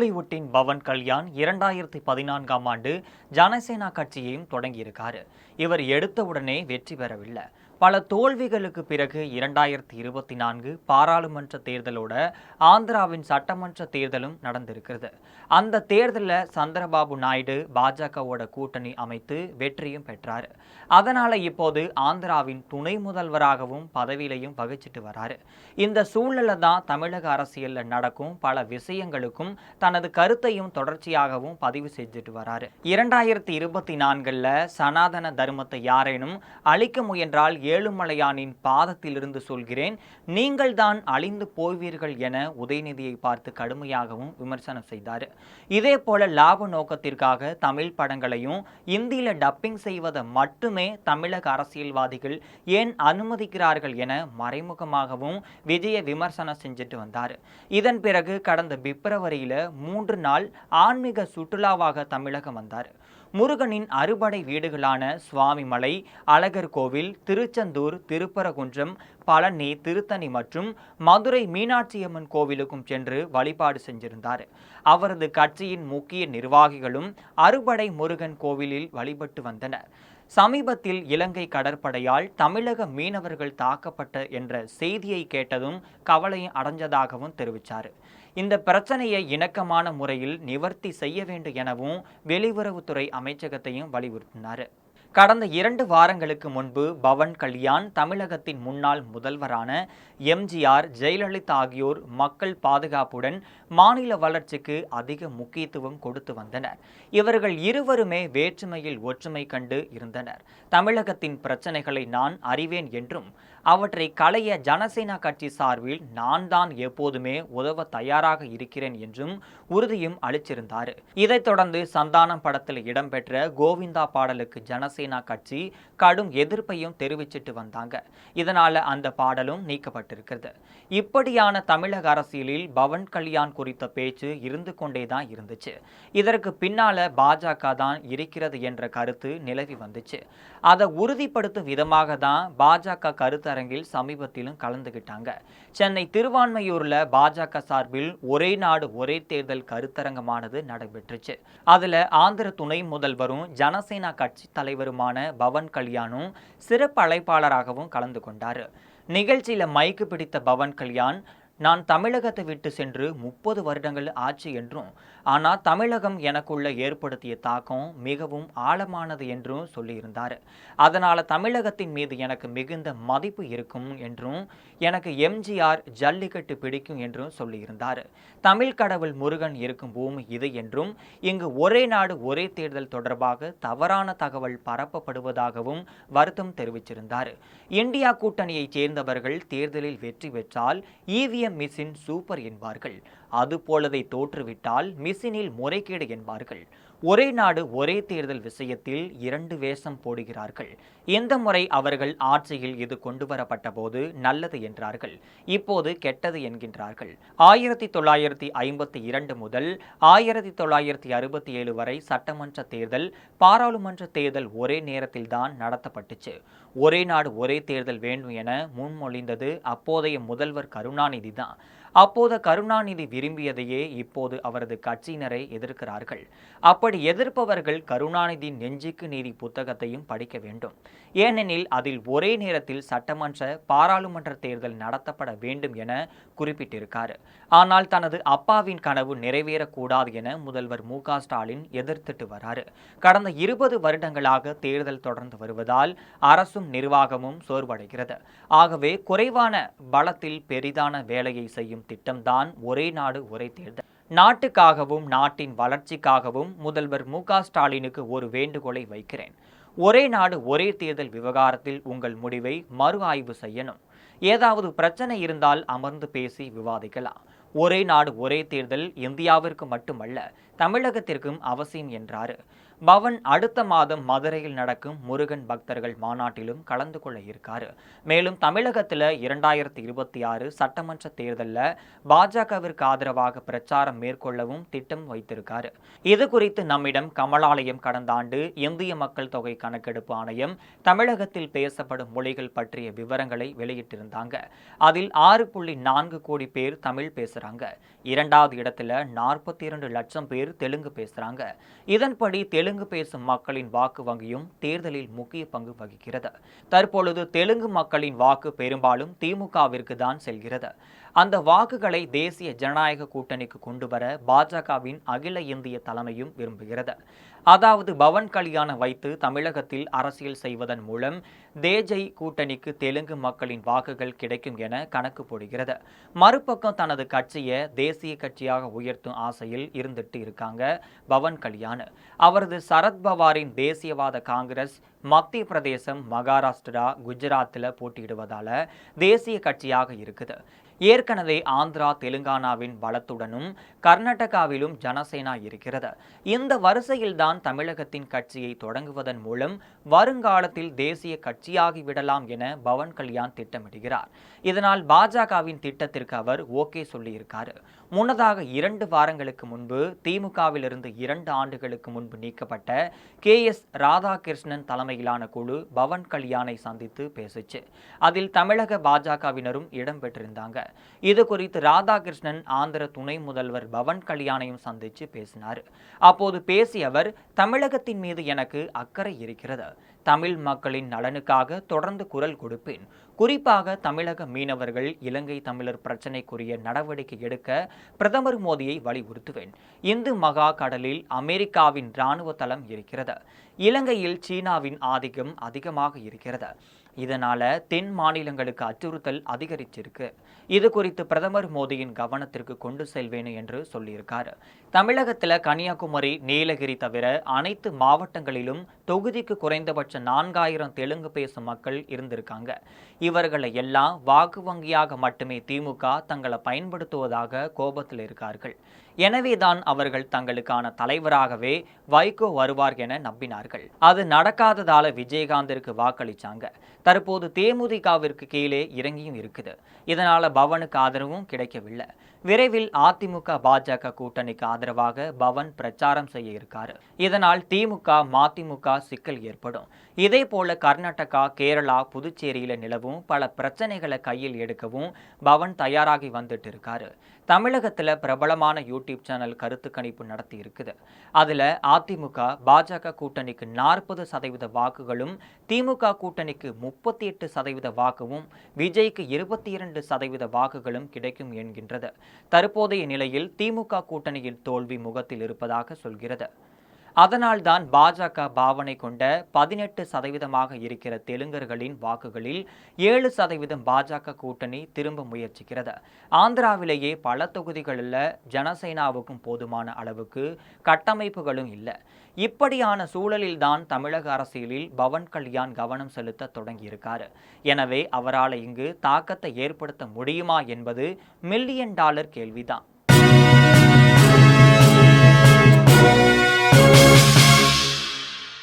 கோலிவுட்டின் பவன் கல்யாண் 2014ஆம் ஆண்டு ஜனசேனா கட்சியையும் தொடங்கியிருக்காரு. இவர் எடுத்தவுடனே வெற்றி பெறவில்லை. பல தோல்விகளுக்கு பிறகு 2024 பாராளுமன்ற தேர்தலோட ஆந்திராவின் சட்டமன்ற தேர்தலும் நடந்திருக்கிறது. அந்த தேர்தலில் சந்திரபாபு நாயுடு பாஜகவோட கூட்டணி அமைத்து வெற்றியும் பெற்றார். அதனால இப்போது ஆந்திராவின் துணை முதல்வராகவும் பதவியிலையும் வகிச்சிட்டு வராரு. இந்த சூழ்நிலை தான் தமிழக அரசியல்ல நடக்கும் பல விஷயங்களுக்கும் தனது கருத்தையும் தொடர்ச்சியாகவும் பதிவு செஞ்சுட்டு வராரு. 2024ல் சனாதன தர்மத்தை யாரேனும் அழிக்க முயன்றால் ஏழுமலையானின் பாதத்திலிருந்து சொல்கிறேன், நீங்கள் தான் அழிந்து போவீர்கள் என உதயநிதியை பார்த்து கடுமையாகவும் விமர்சனம் செய்தார். இதே போல லாப நோக்கத்திற்காக தமிழ் படங்களையும் இந்தியில டப்பிங் செய்வதை மட்டுமே தமிழக அரசியல்வாதிகள் ஏன் அனுமதிக்கிறார்கள் என மறைமுகமாகவும் விஜய விமர்சனம் செஞ்சுட்டு வந்தார். இதன் பிறகு கடந்த பிப்ரவரியில 3 நாள் ஆன்மீக சுற்றுலாவாக தமிழகம் வந்தார். முருகனின் அறுபடை வீடுகளான சுவாமிமலை, அழகர் கோவில், திருச்செந்தூர், திருப்பரங்குன்றம், பழனி, திருத்தணி மற்றும் மதுரை மீனாட்சியம்மன் கோவிலுக்கும் சென்று வழிபாடு செஞ்சிருந்தார். அவரது கட்சியின் முக்கிய நிர்வாகிகளும் அறுபடை முருகன் கோவிலில் வழிபட்டு வந்தனர். சமீபத்தில் இலங்கை கடற்படையால் தமிழக மீனவர்கள் தாக்கப்பட்ட என்ற செய்தியை கேட்டதும் கவலை அடைஞ்சதாகவும் தெரிவித்தார். இந்த பிரச்சனையை இணக்கமான முறையில் நிவர்த்தி செய்ய வேண்டும் எனவும் வெளியுறவுத்துறை அமைச்சகத்தையும் வலியுறுத்தினார். கடந்த 2 வாரங்களுக்கு முன்பு பவன் கல்யாண் தமிழகத்தின் முன்னாள் முதல்வரான எம்ஜிஆர், ஜெயலலிதா ஆகியோர் மக்கள் பாதுகாப்புடன் மாநில வளர்ச்சிக்கு அதிக முக்கியத்துவம் கொடுத்து வந்தனர். இவர்கள் இருவருமே வேற்றுமையில் ஒற்றுமை கண்டு இருந்தனர். தமிழகத்தின் பிரச்சனைகளை நான் அறிவேன் என்றும் அவற்றை களைய ஜனசேனா கட்சி சார்பில் நான் தான் எப்போதுமே உதவ தயாராக இருக்கிறேன் என்றும் உறுதியும் அளிச்சிருந்தார். இதைத் தொடர்ந்து சந்தானம் படத்தில் இடம்பெற்ற கோவிந்தா பாடலுக்கு ஜனசேனா கட்சி கடும் எதிர்ப்பையும் தெரிவிச்சிட்டு வந்தாங்க. இதனால அந்த பாடலும் நீக்கப்பட்டிருக்கிறது. இப்படியான தமிழக அரசியலில் பவன் கல்யாண் குறித்த பேச்சு இருந்து கொண்டேதான் இருந்துச்சு. இதற்கு பின்னால பாஜக தான் இருக்கிறது என்ற கருத்து நிலவி வந்துச்சு. அதை உறுதிப்படுத்தும் விதமாக தான் பாஜக கருத்தரங்கில் சமீபத்திலும் கலந்துகிட்டாங்க. சென்னை திருவான்மையூர்ல பாஜக சார்பில் ஒரே நாடு ஒரே தேர்தல் கருத்தரங்கமானது நடைபெற்றுச்சு. அதுல ஆந்திர துணை முதல்வரும் ஜனசேனா கட்சி தலைவருமான பவன் கல்யாணும் சிறப்பு அழைப்பாளராகவும் கலந்து கொண்டார். நிகழ்ச்சியில மைக்கு பிடித்த பவன் கல்யாண், நான் தமிழகத்தை விட்டு சென்று 30 வருடங்கள் ஆச்சு என்றும், ஆனால் தமிழகம் எனக்குள்ள ஏற்படுத்திய தாக்கம் மிகவும் ஆழமானது என்றும் சொல்லியிருந்தார். அதனால் தமிழகத்தின் மீது எனக்கு மிகுந்த மதிப்பு இருக்கும் என்றும், எனக்கு எம்ஜிஆர், ஜல்லிக்கட்டு பிடிக்கும் என்றும் சொல்லியிருந்தார். தமிழ் கடவுள் முருகன் இருக்கும் பூமி இது என்றும், இங்கு ஒரே நாடு ஒரே தேர்தல் தொடர்பாக தவறான தகவல் பரப்பப்படுவதாகவும் வருத்தம் தெரிவிச்சிருந்தார். இந்தியா கூட்டணியைச் சேர்ந்தவர்கள் தேர்தலில் வெற்றி பெற்றால் EVM மிஷின் சூப்பர் என்பார்கள். அதுபோலவே தோற்றுவிட்டால் மிஷினில் முறைகேடு என்பார்கள். ஒரே நாடு ஒரே தேர்தல் விஷயத்தில் 2 வேஷம் போடுகிறார்கள். இந்த முறை அவர்கள் ஆட்சியில் இது கொண்டு வரப்பட்ட போது நல்லது என்றார்கள், இப்போது கெட்டது என்கின்றார்கள். 1952 முதல் 1967 வரை சட்டமன்ற தேர்தல், பாராளுமன்ற தேர்தல் ஒரே நேரத்தில் தான் நடத்தப்பட்டுச்சு. ஒரே நாடு ஒரே தேர்தல் வேண்டும் என முன்மொழிந்தது அப்போதைய முதல்வர் கருணாநிதி தான். அப்போது கருணாநிதி விரும்பியதையே இப்போது அவரது கட்சியினரை எதிர்க்கிறார்கள். அப்படி எதிர்ப்பவர்கள் கருணாநிதி நெஞ்சுக்கு நீதி புத்தகத்தையும் படிக்க வேண்டும். ஏனெனில் அதில் ஒரே நேரத்தில் சட்டமன்ற, பாராளுமன்ற தேர்தல் நடத்தப்பட வேண்டும் என குறிப்பிட்டிருக்காரு. ஆனால் தனது அப்பாவின் கனவு நிறைவேறக்கூடாது என முதல்வர் மு.க. ஸ்டாலின் எதிர்த்துட்டு வராரு. கடந்த 20 வருடங்களாக தேர்தல் தொடர்ந்து வருவதால் அரசும் நிர்வாகமும் சோர்வடைகிறது. ஆகவே குறைவான பலத்தில் பெரிதான வேலையை செய்யும் திட்டம்தான் ஒரே நாடு ஒரே தேர்தல். நாட்டுக்காகவும் நாட்டின் வளர்ச்சிக்காகவும் முதல்வர் மு.க. ஸ்டாலினுக்கு ஒரு வேண்டுகோளை வைக்கிறேன். ஒரே நாடு ஒரே தேர்தல் விவகாரத்தில் உங்கள் முடிவை மறு ஆய்வு செய்யணும். ஏதாவது பிரச்சனை இருந்தால் அமர்ந்து பேசி விவாதிக்கலாம். ஒரே நாடு ஒரே தேர்தல் இந்தியாவிற்கு மட்டுமல்ல, தமிழகத்திற்கும் அவசியம் என்றார். பவன் அடுத்த மாதம் மதுரையில் நடக்கும் முருகன் பக்தர்கள் மாநாட்டிலும் கலந்து கொள்ள இருக்காரு. மேலும் தமிழகத்தில் 2026 சட்டமன்ற தேர்தலில் பாஜகவிற்கு ஆதரவாக பிரச்சாரம் மேற்கொள்ளவும் திட்டம் வைத்திருக்காரு. இது குறித்து நம்மிடம் கமலாலயம் கடந்த ஆண்டு இந்திய மக்கள் தொகை கணக்கெடுப்பு ஆணையம் தமிழகத்தில் பேசப்படும் மொழிகள் பற்றிய விவரங்களை வெளியிட்டிருந்தாங்க. அதில் 6.4 கோடி பேர் தமிழ் பேசுறாங்க. இரண்டாவது இடத்துல 42 லட்சம் பேர் தெலுங்கு பேசுறாங்க. இதன்படி தெலுங்கு பேசும் மக்களின் வாக்கு வங்கியும் தேர்தலில் முக்கிய பங்கு வகிக்கிறது. தற்பொழுது தெலுங்கு மக்களின் வாக்கு பெரும்பாலும் திமுகவிற்கு தான் செல்கிறது. அந்த வாக்குகளை தேசிய ஜனநாயக கூட்டணிக்கு கொண்டுவர பாஜகவின் அகில இந்திய தலைமையும் விரும்புகிறது. அதாவது பவன் கல்யாணை வைத்து தமிழகத்தில் அரசியல் செய்வதன் மூலம் தேஜை கூட்டணிக்கு தெலுங்கு மக்களின் வாக்குகள் கிடைக்கும் என கணக்கு போடுகிறது. மறுபக்கம் தனது கட்சியை தேசிய கட்சியாக உயர்த்தும் ஆசையில் இருந்துட்டு இருக்காங்க பவன் கல்யாண். அவரது சரத்பவாரின் தேசியவாத காங்கிரஸ் மத்திய பிரதேசம், மகாராஷ்டிரா, குஜராத்தில் போட்டியிடுவதால தேசிய கட்சியாக இருக்குது. ஏற்கனவே ஆந்திரா, தெலுங்கானாவின் பலத்துடனும் கர்நாடகாவிலும் ஜனசேனா இருக்கிறது. இந்த வரிசையில்தான் தமிழகத்தின் கட்சியை தொடங்குவதன் மூலம் வருங்காலத்தில் தேசிய கட்சியாகிவிடலாம் என பவன் கல்யாண் திட்டமிடுகிறார். இதனால் பாஜகவின் திட்டத்திற்கு அவர் ஓகே சொல்லியிருக்காரு. முன்னதாக 2 வாரங்களுக்கு முன்பு திமுகவிலிருந்து 2 ஆண்டுகளுக்கு முன்பு நீக்கப்பட்ட KS ராதாகிருஷ்ணன் தலைமையிலான குழு பவன் கல்யாணை சந்தித்து பேசிச்சு. அதில் தமிழக பாஜகவினரும் இடம்பெற்றிருந்தாங்க. இது குறித்து ராதாகிருஷ்ணன் ஆந்திர துணை முதல்வர் பவன் கல்யாணையும் சந்தித்து பேசினார். அப்போது பேசிய அவர், தமிழகத்தின் மீது எனக்கு அக்கறை இருக்கிறது. தமிழ் மக்களின் நலனுக்காக தொடர்ந்து குரல் கொடுப்பேன். குறிப்பாக தமிழக மீனவர்கள், இலங்கை தமிழர் பிரச்சினைக்குரிய நடவடிக்கை எடுக்க பிரதமர் மோடியை வலியுறுத்துவேன். இந்து மகா கடலில் அமெரிக்காவின் இராணுவ தளம் இருக்கிறது. இலங்கையில் சீனாவின் ஆதிக்கம் அதிகமாக இருக்கிறது. இதனால தென் மாநிலங்களுக்கு அச்சுறுத்தல் அதிகரிச்சிருக்கு. இது குறித்து பிரதமர் மோடியின் கவனத்திற்கு கொண்டு செல்வேன் என்று சொல்லியிருக்காரு. தமிழகத்தில் கன்னியாகுமரி, நீலகிரி தவிர அனைத்து மாவட்டங்களிலும் தொகுதிக்கு குறைந்தபட்ச 4000 தெலுங்கு பேசும் மக்கள் இருந்திருக்காங்க. இவர்களை எல்லாம் வாக்கு வங்கியாக மட்டுமே திமுக தங்களை பயன்படுத்துவதாக கோபத்தில் இருக்கார்கள். எனவேதான் அவர்கள் தங்களுக்கான தலைவராகவே வைகோ வருவார் என நம்பினார்கள். அது நடக்காததால விஜயகாந்திற்கு வாக்களிச்சாங்க. தற்போது தேமுதிகவிற்கு கீழே இறங்கியும் இருக்குது. இதனால பவனுக்கு ஆதரவும் கிடைக்கவில்லை. விரைவில் அதிமுக பாஜக கூட்டணிக்கு ஆதரவாக பவன் பிரச்சாரம் செய்ய இருக்காரு. இதனால் திமுக மதிமுக சிக்கல் ஏற்படும். இதே போல கர்நாடகா, கேரளா, புதுச்சேரியில நிலவும் பல பிரச்சனைகளை கையில் எடுக்கவும் பவன் தயாராகி வந்துட்டு இருக்காரு. தமிழகத்துல பிரபலமான யூடியூப் சேனல் கருத்து கணிப்பு நடத்தி இருக்குது. அதுல அதிமுக பாஜக கூட்டணிக்கு 40% வாக்குகளும், திமுக கூட்டணிக்கு 38% வாக்குவும், விஜய்க்கு 22% வாக்குகளும் கிடைக்கும் என்கின்றது. தற்போதைய நிலையில் திமுக கூட்டணியின் தோல்வி முகத்தில் இருப்பதாக சொல்கிறது. அதனால்தான் பாஜக பாவனை கொண்ட 18% இருக்கிற தெலுங்கர்களின் வாக்குகளில் 7% பாஜக கூட்டணி திரும்ப முயற்சிக்கிறது. ஆந்திராவிலேயே பல தொகுதிகளில் ஜனசேனாவுக்கும் போதுமான அளவுக்கு கட்டமைப்புகளும் இல்லை. இப்படியான சூழலில்தான் தமிழக அரசியலில் பவன் கல்யாண் கவனம் செலுத்த தொடங்கியிருக்காரு. எனவே அவரால் இங்கு தாக்கத்தை ஏற்படுத்த முடியுமா என்பது $1 மில்லியன் கேள்விதான்.